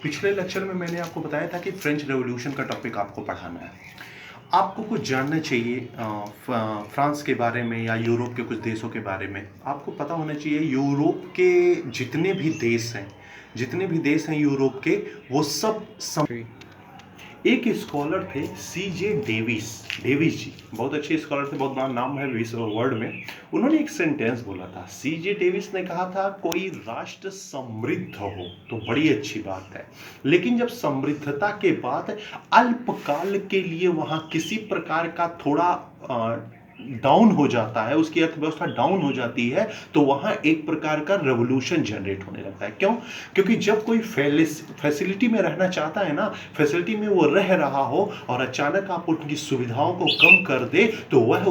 पिछले लेक्चर में मैंने आपको बताया था कि फ्रेंच रेवोल्यूशन का टॉपिक आपको पढ़ाना है। आपको कुछ जानना चाहिए फ्रांस के बारे में या यूरोप के कुछ देशों के बारे में। आपको पता होना चाहिए यूरोप के जितने भी देश हैं यूरोप के, वो सब एक स्कॉलर थे सीजे डेविस डेविस जी, बहुत अच्छे स्कॉलर थे, बहुत बड़ा नाम है विश्व वर्ल्ड में। उन्होंने एक सेंटेंस बोला था। सीजे डेविस ने कहा था, कोई राष्ट्र समृद्ध हो तो बड़ी अच्छी बात है, लेकिन जब समृद्धता के बाद अल्पकाल के लिए वहां किसी प्रकार का थोड़ा डाउन हो जाता है, उसकी अर्थव्यवस्था डाउन हो जाती है, तो वहां एक प्रकार का रेवोल्यूशन जनरेट होने लगता है। क्यों? क्योंकि जब कोई फैसिलिटी में रहना चाहता है ना, फैसिलिटी में वो रह रहा हो और अचानक आप उनकी सुविधाओं को कम कर दे, तो वह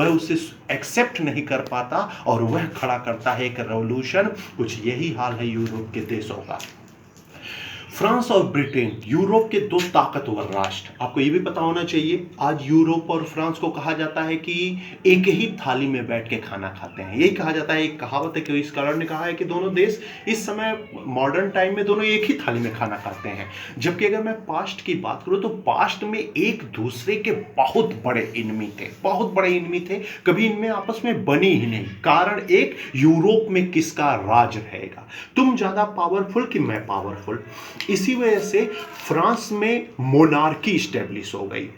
उसे एक्सेप्ट नहीं कर पाता और वह खड़ा करता है एक रेवोल्यूशन। कुछ यही हाल है यूरोप के देशों का। फ्रांस और ब्रिटेन, यूरोप के दो ताकतवर राष्ट्र। आपको यह भी पता होना चाहिए, आज यूरोप और फ्रांस को कहा जाता है कि एक ही थाली में बैठ के खाना खाते हैं। यही कहा जाता है, एक कहावत है कि इस कारण ने कहा है कि दोनों देश इस समय मॉडर्न टाइम में दोनों एक ही थाली में खाना खाते हैं। जबकि अगर मैं पास्ट की बात करूं तो पास्ट में एक दूसरे के बहुत बड़े इनमी थे, कभी इनमें आपस में बनी ही नहीं। कारण एक, यूरोप में किसका राज रहेगा, तुम ज्यादा पावरफुल कि मैं पावरफुल। इसी वजह से फ्रांस में मोनार्की स्टैब्लिश हो गई।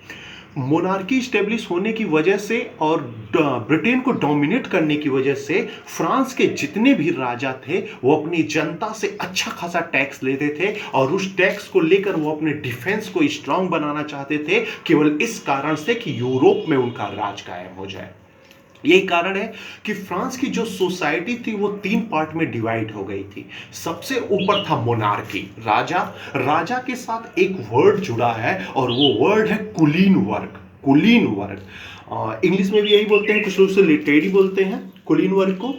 मोनार्की स्टैब्लिश होने की वजह से और ब्रिटेन को डोमिनेट करने की वजह से फ्रांस के जितने भी राजा थे वो अपनी जनता से अच्छा खासा टैक्स लेते थे और उस टैक्स को लेकर वो अपने डिफेंस को स्ट्रांग बनाना चाहते थे, केवल इस कारण से कि यूरोप में उनका राज कायम हो जाए। यही कारण है कि फ्रांस की जो सोसाइटी थी वो तीन पार्ट में डिवाइड हो गई थी। सबसे ऊपर था मोनार्की, राजा के साथ एक वर्ड जुड़ा है और वो वर्ड है कुलीन वर्ग। इंग्लिश में भी यही बोलते हैं, कुछ लोग उसे लिटरेरी बोलते हैं कुलीन वर्ग को।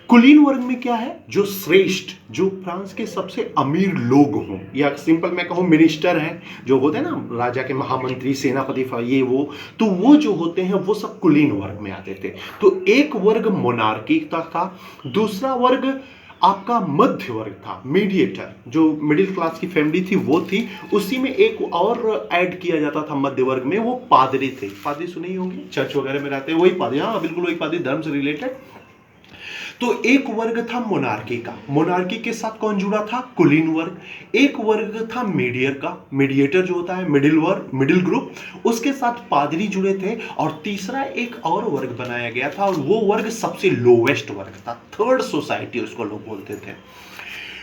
कुलीन वर्ग में क्या है, जो श्रेष्ठ, जो फ्रांस के सबसे अमीर लोग हों, या सिंपल मैं कहूँ मिनिस्टर हैं, जो होते हैं ना राजा के महामंत्री, सेनापति, ये वो, तो वो जो होते हैं वो सब कुलीन वर्ग में आते थे। तो एक वर्ग मोनार्की का था, दूसरा वर्ग आपका मध्य वर्ग था, मीडिएटर, जो मिडिल क्लास की फैमिली थी वो थी। उसी में एक और ऐड किया जाता था मध्य वर्ग में, वो पादरी थे। पादरी सुने ही होंगे, चर्च वगैरह में रहते हैं वही पादरी, हाँ बिल्कुल वही पादरी, धर्म से रिलेटेड। तो एक वर्ग था मोनार्की का, मोनार्की के साथ कौन जुड़ा था, कुलीन वर्ग। एक वर्ग था मीडियर का, मीडिएटर जो होता है, मिडिल ग्रुप, उसके साथ पादरी जुड़े थे। और तीसरा एक और वर्ग बनाया गया था और वो वर्ग सबसे लोवेस्ट वर्ग था, थर्ड सोसाइटी उसको लोग बोलते थे।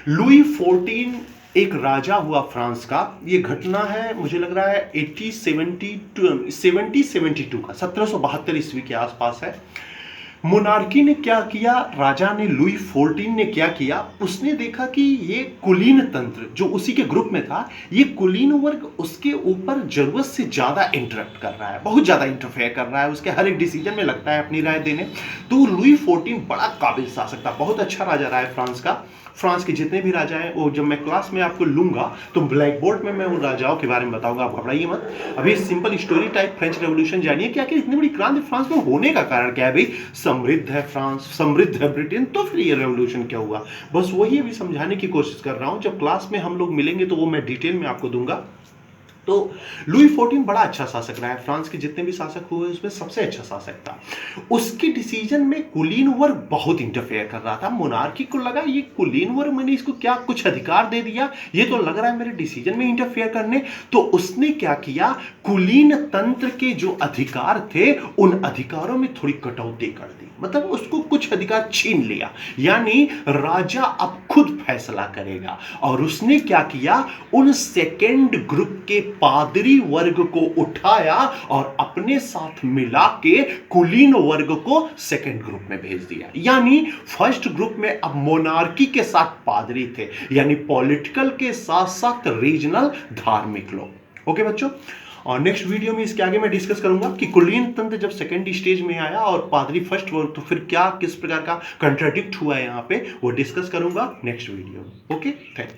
लुई 14 एक राजा हुआ फ्रांस का। ये घटना है मुझे लग रहा है 1772 का, 1772 ईस्वी के आसपास है। मोनार्की ने क्या किया, राजा ने, लुई 14 ने क्या किया, उसने देखा कि ये कुलीन तंत्र जो उसी के ग्रुप में था, ये कुलीन वर्ग उसके ऊपर जरूरत से ज्यादा इंटरप्ट कर रहा है, बहुत ज्यादा इंटरफेयर कर रहा है, उसके हर एक डिसीजन में लगता है अपनी राय देने। तो लुई 14 बड़ा काबिल शासक था, बहुत अच्छा राजा रहा है फ्रांस का। फ्रांस के जितने भी राजा हैं वो जब मैं क्लास में आपको लूंगा तो ब्लैक बोर्ड में मैं उन राजाओं के बारे में बताऊंगा, आप घबराइए मत। अभी simple story type French revolution जानिए कि आखिर इतनी बड़ी क्रांति फ्रांस में होने का कारण क्या है। भाई समृद्ध है फ्रांस, समृद्ध है ब्रिटेन, तो फिर ये रेवोल्यूशन क्या हुआ, बस वही अभी समझाने की कोशिश कर रहा हूं। जब क्लास में हम लोग मिलेंगे तो वो मैं डिटेल में आपको दूंगा। तो लुई 14 बड़ा अच्छा शासक रहा है, फ्रांस के जितने भी शासक हुए उसमें सबसे अच्छा शासक था। उसके डिसीजन में कुलीन वर्ग बहुत इंटरफेयर कर रहा था। मोनार्की को लगा ये कुलीन वर्ग, मैंने इसको क्या कुछ अधिकार दे दिया, ये तो लग रहा है मेरे डिसीजन में इंटरफेयर करने। तो उसने क्या किया, कुलीन तंत्र के जो अधिकार थे उन अधिकारों में थोड़ी कटौती कर दी, मतलब उसको कुछ अधिकार छीन लिया, यानी राजा अब खुद फैसला करेगा। और उसने क्या किया, उन सेकेंड ग्रुप के पादरी वर्ग को उठाया और अपने साथ मिला के कुलीन वर्ग को सेकेंड ग्रुप में भेज दिया। यानी फर्स्ट ग्रुप में अब मोनार्की के साथ पादरी थे, यानी पॉलिटिकल के साथ साथ रीजनल धार्मिक लोग। ओके बच्चों, और नेक्स्ट वीडियो में इसके आगे मैं डिस्कस करूंगा कि कुलीन तंत्र जब सेकेंड स्टेज में आया और पादरी फर्स्ट वर्ग, तो फिर क्या किस प्रकार का कंट्राडिक्ट हुआ है यहां पे, वो डिस्कस करूंगा नेक्स्ट वीडियो में। Okay, thank you.